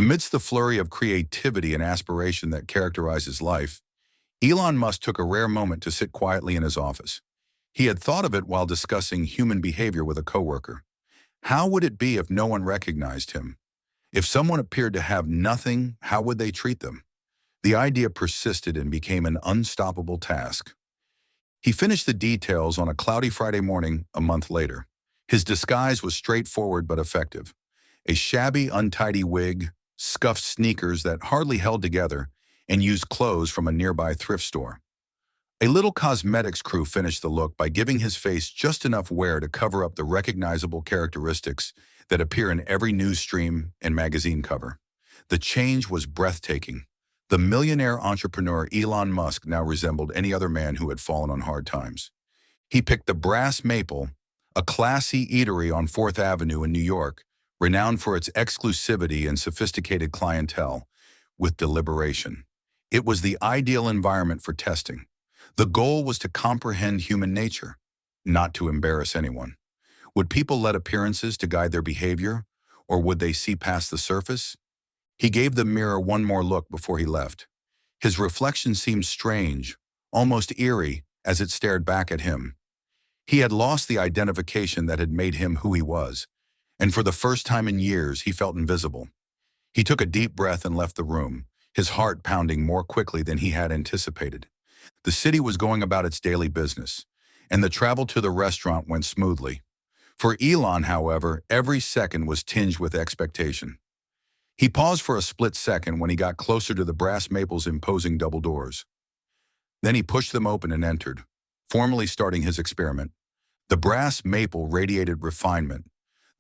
Amidst the flurry of creativity and aspiration that characterized his life, Elon Musk took a rare moment to sit quietly in his office. He had thought of it while discussing human behavior with a coworker. How would it be if no one recognized him? If someone appeared to have nothing, how would they treat them? The idea persisted and became an unstoppable task. He finished the details on a cloudy Friday morning a month later. His disguise was straightforward but effective. A shabby, untidy wig, scuffed sneakers that hardly held together, and used clothes from a nearby thrift store. A little cosmetics crew finished the look by giving his face just enough wear to cover up the recognizable characteristics that appear in every news stream and magazine cover. The change was breathtaking. The millionaire entrepreneur Elon Musk now resembled any other man who had fallen on hard times. He picked the Brass Maple, a classy eatery on 4th Avenue in New York, renowned for its exclusivity and sophisticated clientele, with deliberation. It was the ideal environment for testing. The goal was to comprehend human nature, not to embarrass anyone. Would people let appearances to guide their behavior, or would they see past the surface? He gave the mirror one more look before he left. His reflection seemed strange, almost eerie, as it stared back at him. He had lost the identification that had made him who he was, and for the first time in years, he felt invisible. He took a deep breath and left the room, his heart pounding more quickly than he had anticipated. The city was going about its daily business, and the travel to the restaurant went smoothly. For Elon, however, every second was tinged with expectation. He paused for a split second when he got closer to the Brass Maple's imposing double doors. Then he pushed them open and entered, formally starting his experiment. The Brass Maple radiated refinement.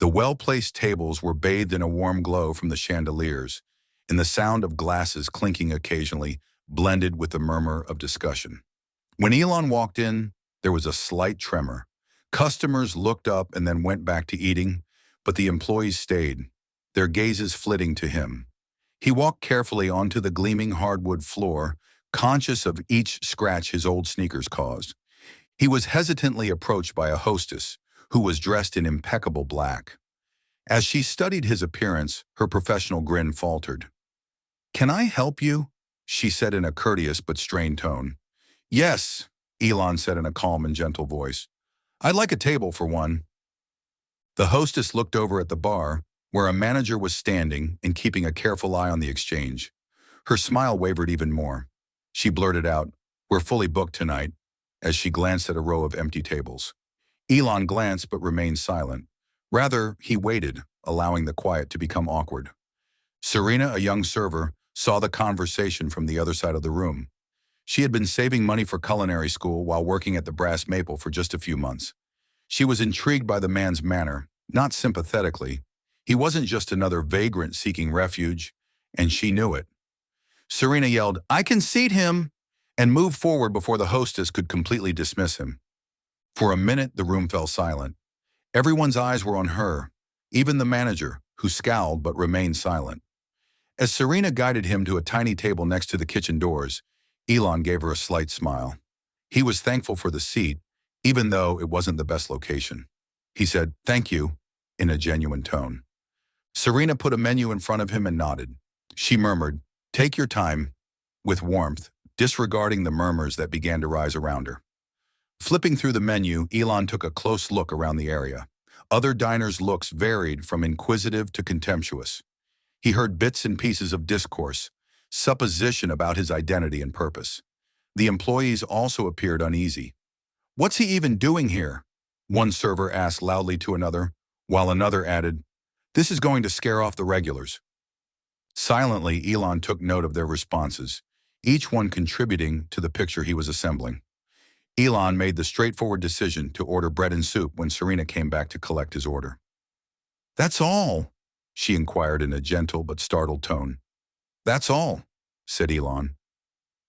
The well-placed tables were bathed in a warm glow from the chandeliers, and the sound of glasses clinking occasionally blended with the murmur of discussion. When Elon walked in, there was a slight tremor. Customers looked up and then went back to eating, but the employees stayed, their gazes flitting to him. He walked carefully onto the gleaming hardwood floor, conscious of each scratch his old sneakers caused. He was hesitantly approached by a hostess who was dressed in impeccable black. As she studied his appearance, her professional grin faltered. "Can I help you?" she said in a courteous but strained tone. "Yes," Elon said in a calm and gentle voice. "I'd like a table for one." The hostess looked over at the bar, where a manager was standing and keeping a careful eye on the exchange. Her smile wavered even more. She blurted out, "We're fully booked tonight," as she glanced at a row of empty tables. Elon glanced but remained silent. Rather, he waited, allowing the quiet to become awkward. Serena, a young server, saw the conversation from the other side of the room. She had been saving money for culinary school while working at the Brass Maple for just a few months. She was intrigued by the man's manner, not sympathetically. He wasn't just another vagrant seeking refuge, and she knew it. Serena yelled, "I can seat him," and moved forward before the hostess could completely dismiss him. For a minute, the room fell silent. Everyone's eyes were on her, even the manager, who scowled but remained silent. As Serena guided him to a tiny table next to the kitchen doors, Elon gave her a slight smile. He was thankful for the seat, even though it wasn't the best location. He said, "Thank you," in a genuine tone. Serena put a menu in front of him and nodded. She murmured, "Take your time," with warmth, disregarding the murmurs that began to rise around her. Flipping through the menu, Elon took a close look around the area. Other diners' looks varied from inquisitive to contemptuous. He heard bits and pieces of discourse, supposition about his identity and purpose. The employees also appeared uneasy. "What's he even doing here?" one server asked loudly to another, while another added, "This is going to scare off the regulars." Silently, Elon took note of their responses, each one contributing to the picture he was assembling. Elon made the straightforward decision to order bread and soup when Serena came back to collect his order. "That's all?" she inquired in a gentle but startled tone. "That's all," said Elon.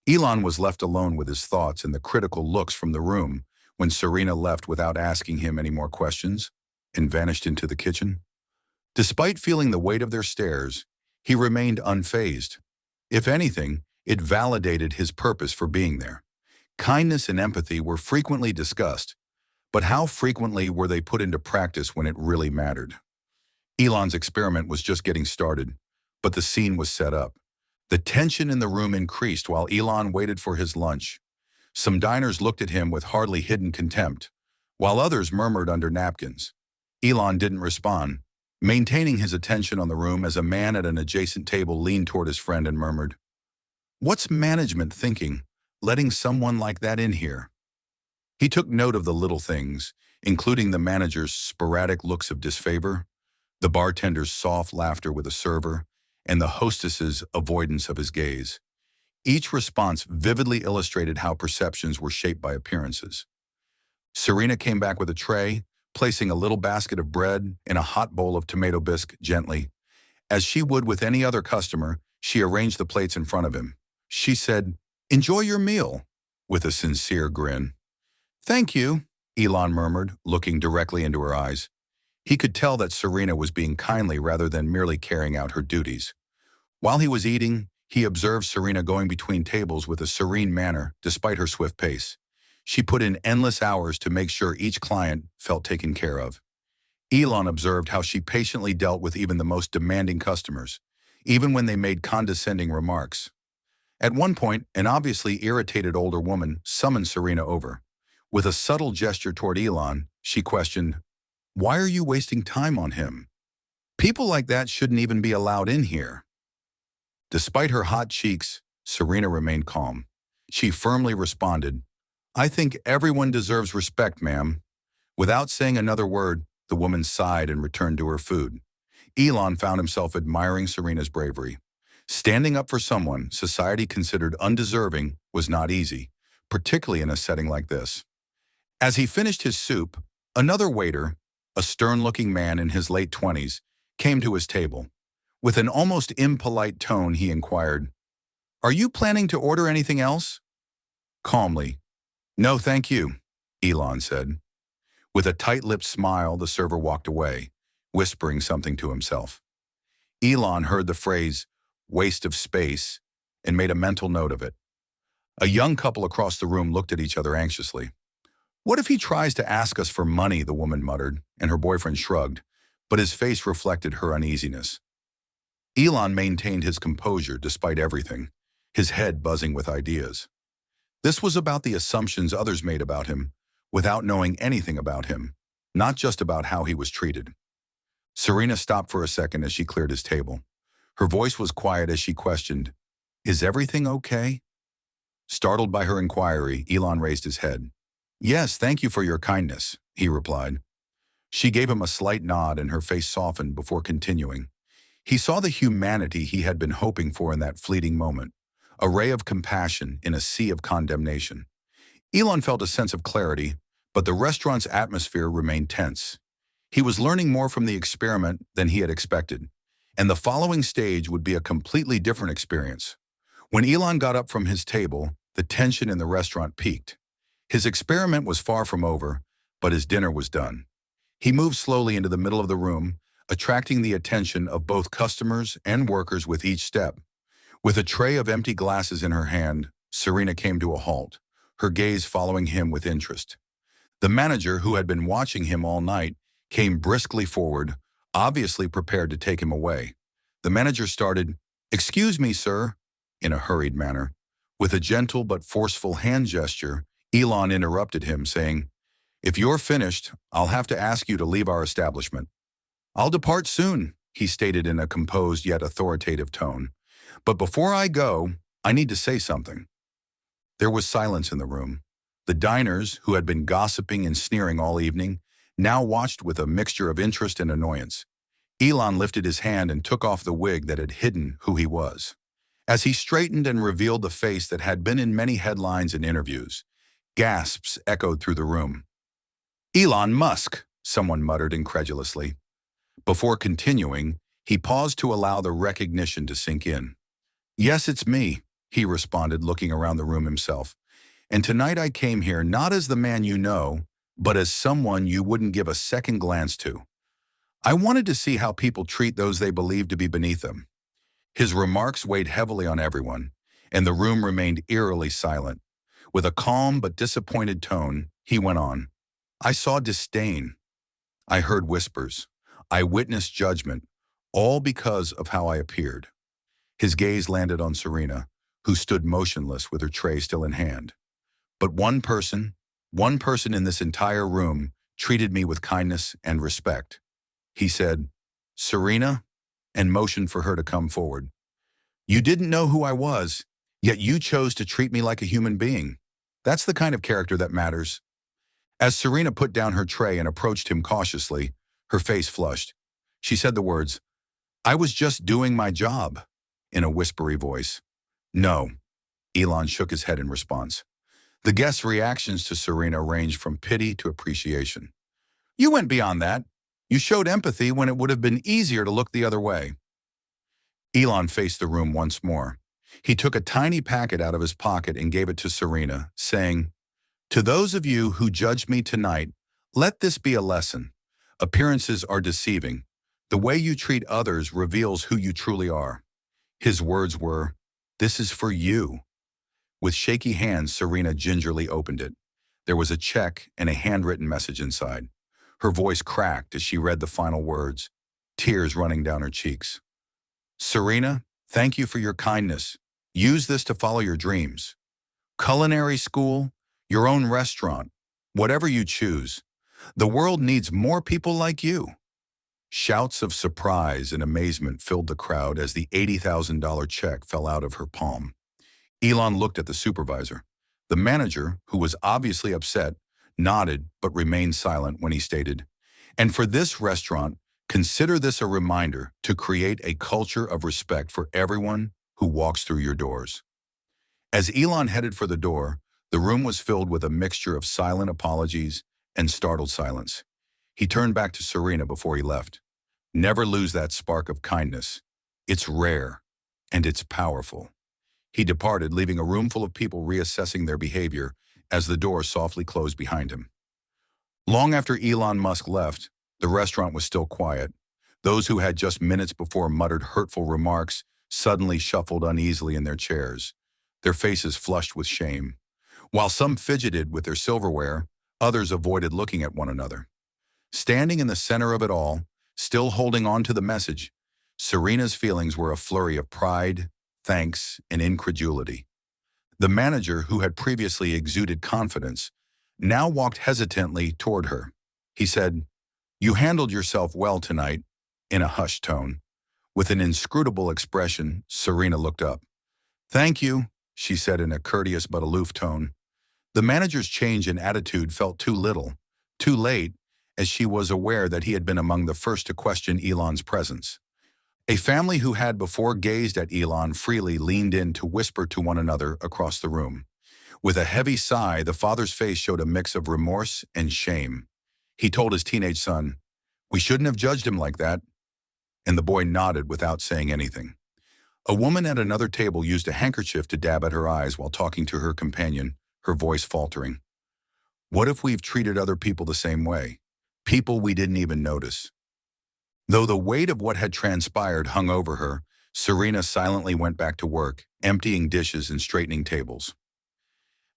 Elon was left alone with his thoughts and the critical looks from the room when Serena left without asking him any more questions and vanished into the kitchen. Despite feeling the weight of their stares, he remained unfazed. If anything, it validated his purpose for being there. Kindness and empathy were frequently discussed, but how frequently were they put into practice when it really mattered? Elon's experiment was just getting started. but the scene was set up. The tension in the room increased while Elon waited for his lunch. Some diners looked at him with hardly hidden contempt, while others murmured under napkins. Elon didn't respond, maintaining his attention on the room as a man at an adjacent table leaned toward his friend and murmured, "What's management thinking, letting someone like that in here?" He took note of the little things, including the manager's sporadic looks of disfavor, the bartender's soft laughter with a server, and the hostess's avoidance of his gaze. Each response vividly illustrated how perceptions were shaped by appearances. Serena came back with a tray, placing a little basket of bread and a hot bowl of tomato bisque gently. As she would with any other customer, she arranged the plates in front of him. She said, "Enjoy your meal," with a sincere grin. "Thank you," Elon murmured, looking directly into her eyes. He could tell that Serena was being kindly rather than merely carrying out her duties. While he was eating, he observed Serena going between tables with a serene manner despite her swift pace. She put in endless hours to make sure each client felt taken care of. Elon observed how she patiently dealt with even the most demanding customers, even when they made condescending remarks. At one point, an obviously irritated older woman summoned Serena over. With a subtle gesture toward Elon, she questioned, "Why are you wasting time on him? People like that shouldn't even be allowed in here." Despite her hot cheeks, Serena remained calm. She firmly responded, "I think everyone deserves respect, ma'am." Without saying another word, the woman sighed and returned to her food. Elon found himself admiring Serena's bravery. Standing up for someone society considered undeserving was not easy, particularly in a setting like this. As he finished his soup, another waiter, a stern-looking man in his late 20s, came to his table. With an almost impolite tone, he inquired, "Are you planning to order anything else?" Calmly, "No, thank you," Elon said. With a tight-lipped smile, the server walked away, whispering something to himself. Elon heard the phrase, "waste of space," and made a mental note of it. A young couple across the room looked at each other anxiously. "What if he tries to ask us for money?" the woman muttered, and her boyfriend shrugged, but his face reflected her uneasiness. Elon maintained his composure despite everything, his head buzzing with ideas. This was about the assumptions others made about him, without knowing anything about him, not just about how he was treated. Serena stopped for a second as she cleared his table. Her voice was quiet as she questioned, "Is everything okay?" Startled by her inquiry, Elon raised his head. "Yes, thank you for your kindness," he replied. She gave him a slight nod and her face softened before continuing. He saw the humanity he had been hoping for in that fleeting moment, a ray of compassion in a sea of condemnation. Elon felt a sense of clarity, but the restaurant's atmosphere remained tense. He was learning more from the experiment than he had expected, and the following stage would be a completely different experience. When Elon got up from his table, the tension in the restaurant peaked. His experiment was far from over, but his dinner was done. He moved slowly into the middle of the room, attracting the attention of both customers and workers with each step. With a tray of empty glasses in her hand, Serena came to a halt, her gaze following him with interest. The manager, who had been watching him all night, came briskly forward, obviously prepared to take him away. The manager started, "Excuse me, sir," in a hurried manner. With a gentle but forceful hand gesture, Elon interrupted him, saying, "If you're finished, I'll have to ask you to leave our establishment." "I'll depart soon," he stated in a composed yet authoritative tone. "But before I go, I need to say something." There was silence in the room. The diners, who had been gossiping and sneering all evening, now watched with a mixture of interest and annoyance. Elon lifted his hand and took off the wig that had hidden who he was. As he straightened and revealed the face that had been in many headlines and interviews, gasps echoed through the room. "Elon Musk," someone muttered incredulously. Before continuing, he paused to allow the recognition to sink in. "Yes, it's me," he responded, looking around the room himself. "And tonight I came here not as the man you know, but as someone you wouldn't give a second glance to. I wanted to see how people treat those they believe to be beneath them." His remarks weighed heavily on everyone, and the room remained eerily silent. With a calm but disappointed tone, he went on. "I saw disdain. I heard whispers. I witnessed judgment, all because of how I appeared. His gaze landed on Serena, who stood motionless with her tray still in hand. But one person in this entire room treated me with kindness and respect. He said, "Serena," and motioned for her to come forward. "You didn't know who I was, yet you chose to treat me like a human being. That's the kind of character that matters." As Serena put down her tray and approached him cautiously, her face flushed. She said the words, "I was just doing my job," in a whispery voice. "No," Elon shook his head in response. The guests' reactions to Serena ranged from pity to appreciation. "You went beyond that. You showed empathy when it would have been easier to look the other way." Elon faced the room once more. He took a tiny packet out of his pocket and gave it to Serena, saying, "To those of you who judged me tonight, let this be a lesson. Appearances are deceiving. The way you treat others reveals who you truly are." His words were, "This is for you." With shaky hands, Serena gingerly opened it. There was a check and a handwritten message inside. Her voice cracked as she read the final words, tears running down her cheeks. "Serena, thank you for your kindness. Use this to follow your dreams. Culinary school, your own restaurant, whatever you choose. The world needs more people like you." Shouts of surprise and amazement filled the crowd as the $80,000 check fell out of her palm. Elon looked at the supervisor. The manager, who was obviously upset, nodded but remained silent when he stated, "And for this restaurant, consider this a reminder to create a culture of respect for everyone who walks through your doors." As Elon headed for the door, the room was filled with a mixture of silent apologies and startled silence. He turned back to Serena before he left. "Never lose that spark of kindness. It's rare, and it's powerful." He departed, leaving a room full of people reassessing their behavior as the door softly closed behind him. Long after Elon Musk left, the restaurant was still quiet. Those who had just minutes before muttered hurtful remarks suddenly shuffled uneasily in their chairs, their faces flushed with shame. While some fidgeted with their silverware, others avoided looking at one another. Standing in the center of it all, still holding on to the message, Serena's feelings were a flurry of pride, thanks, and incredulity. The manager, who had previously exuded confidence, now walked hesitantly toward her. He said, "You handled yourself well tonight," in a hushed tone. With an inscrutable expression, Serena looked up. "Thank you," she said in a courteous but aloof tone. The manager's change in attitude felt too little, too late, as she was aware that he had been among the first to question Elon's presence. A family who had before gazed at Elon freely leaned in to whisper to one another across the room. With a heavy sigh, the father's face showed a mix of remorse and shame. He told his teenage son, "We shouldn't have judged him like that," and the boy nodded without saying anything. A woman at another table used a handkerchief to dab at her eyes while talking to her companion, her voice faltering. "What if we've treated other people the same way? People we didn't even notice?" Though the weight of what had transpired hung over her, Serena silently went back to work, emptying dishes and straightening tables.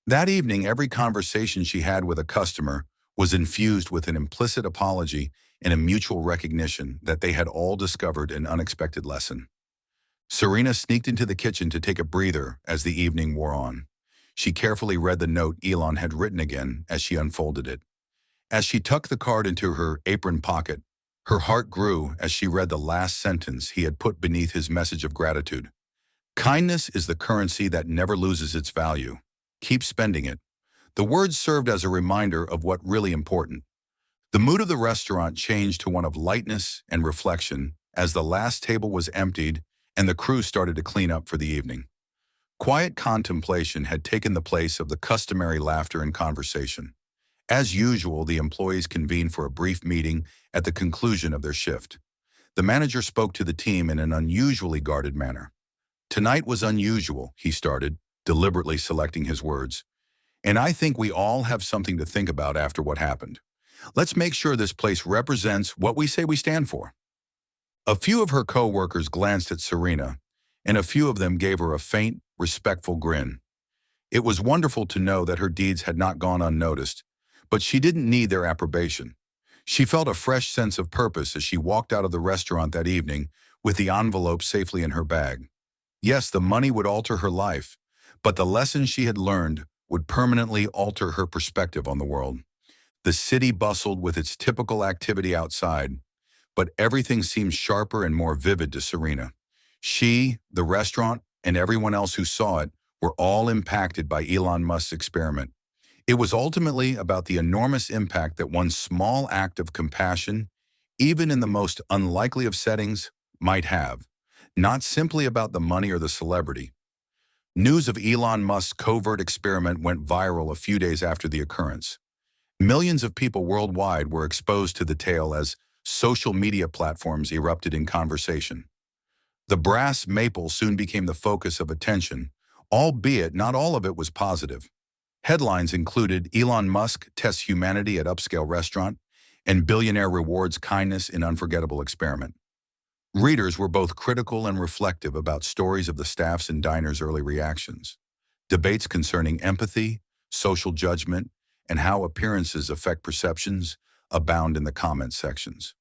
That evening, every conversation she had with a customer was infused with an implicit apology and a mutual recognition that they had all discovered an unexpected lesson. Serena sneaked into the kitchen to take a breather as the evening wore on. She carefully read the note Elon had written again as she unfolded it. As she tucked the card into her apron pocket, her heart grew as she read the last sentence he had put beneath his message of gratitude. "Kindness is the currency that never loses its value. Keep spending it." The words served as a reminder of what really important. The mood of the restaurant changed to one of lightness and reflection as the last table was emptied and the crew started to clean up for the evening. Quiet contemplation had taken the place of the customary laughter and conversation. As usual, the employees convened for a brief meeting at the conclusion of their shift. The manager spoke to the team in an unusually guarded manner. "Tonight was unusual," he started, deliberately selecting his words. "And I think we all have something to think about after what happened. Let's make sure this place represents what we say we stand for." A few of her co-workers glanced at Serena, and a few of them gave her a faint, respectful grin. It was wonderful to know that her deeds had not gone unnoticed, but she didn't need their approbation. She felt a fresh sense of purpose as she walked out of the restaurant that evening with the envelope safely in her bag. Yes, the money would alter her life, but the lessons she had learned would permanently alter her perspective on the world. The city bustled with its typical activity outside, but everything seemed sharper and more vivid to Serena. She, the restaurant, and everyone else who saw it were all impacted by Elon Musk's experiment. It was ultimately about the enormous impact that one small act of compassion, even in the most unlikely of settings, might have. Not simply about the money or the celebrity. News of Elon Musk's covert experiment went viral a few days after the occurrence. Millions of people worldwide were exposed to the tale as social media platforms erupted in conversation. The brass maple soon became the focus of attention, albeit not all of it was positive. Headlines included Elon Musk tests humanity at upscale restaurant and billionaire rewards kindness in unforgettable experiment. Readers were both critical and reflective about stories of the staff's and diners' early reactions. Debates concerning empathy, social judgment, and how appearances affect perceptions abound in the comment sections.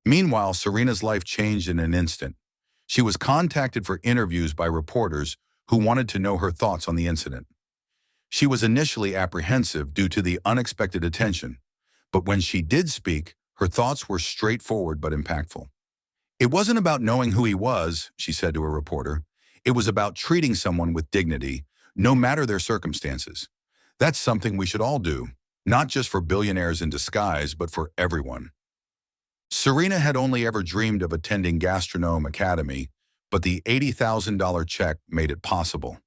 Meanwhile, Serena's life changed in an instant. She was contacted for interviews by reporters who wanted to know her thoughts on the incident. She was initially apprehensive due to the unexpected attention, but when she did speak, her thoughts were straightforward but impactful. It wasn't about knowing who he was, she said to a reporter. It was about treating someone with dignity, no matter their circumstances. That's something we should all do, not just for billionaires in disguise, but for everyone. Serena had only ever dreamed of attending Gastronome Academy, but the $80,000 check made it possible.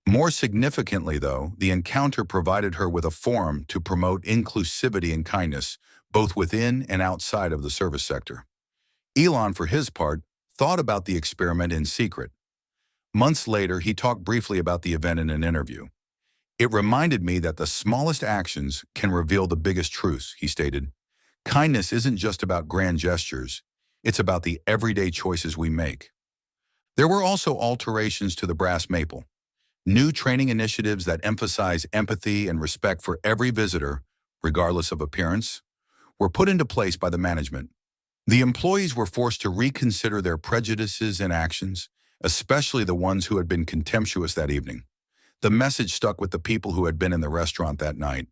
More significantly, though, the encounter provided her with a forum to promote inclusivity and kindness, both within and outside of the service sector. Elon, for his part, thought about the experiment in secret. Months later, he talked briefly about the event in an interview. It reminded me that the smallest actions can reveal the biggest truths, he stated. Kindness isn't just about grand gestures. It's about the everyday choices we make. There were also alterations to the brass maple. New training initiatives that emphasize empathy and respect for every visitor, regardless of appearance, were put into place by the management. The employees were forced to reconsider their prejudices and actions, especially the ones who had been contemptuous that evening. The message stuck with the people who had been in the restaurant that night.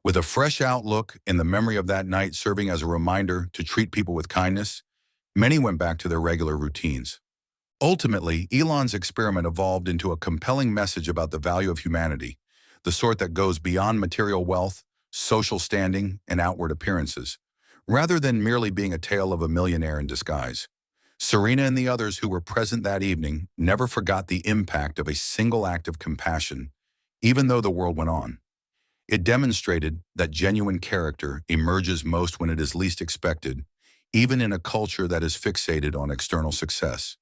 With a fresh outlook and the memory of that night serving as a reminder to treat people with kindness, many went back to their regular routines. Ultimately, Elon's experiment evolved into a compelling message about the value of humanity, the sort that goes beyond material wealth, social standing, and outward appearances, rather than merely being a tale of a millionaire in disguise. Serena and the others who were present that evening never forgot the impact of a single act of compassion, even though the world went on. It demonstrated that genuine character emerges most when it is least expected, even in a culture that is fixated on external success.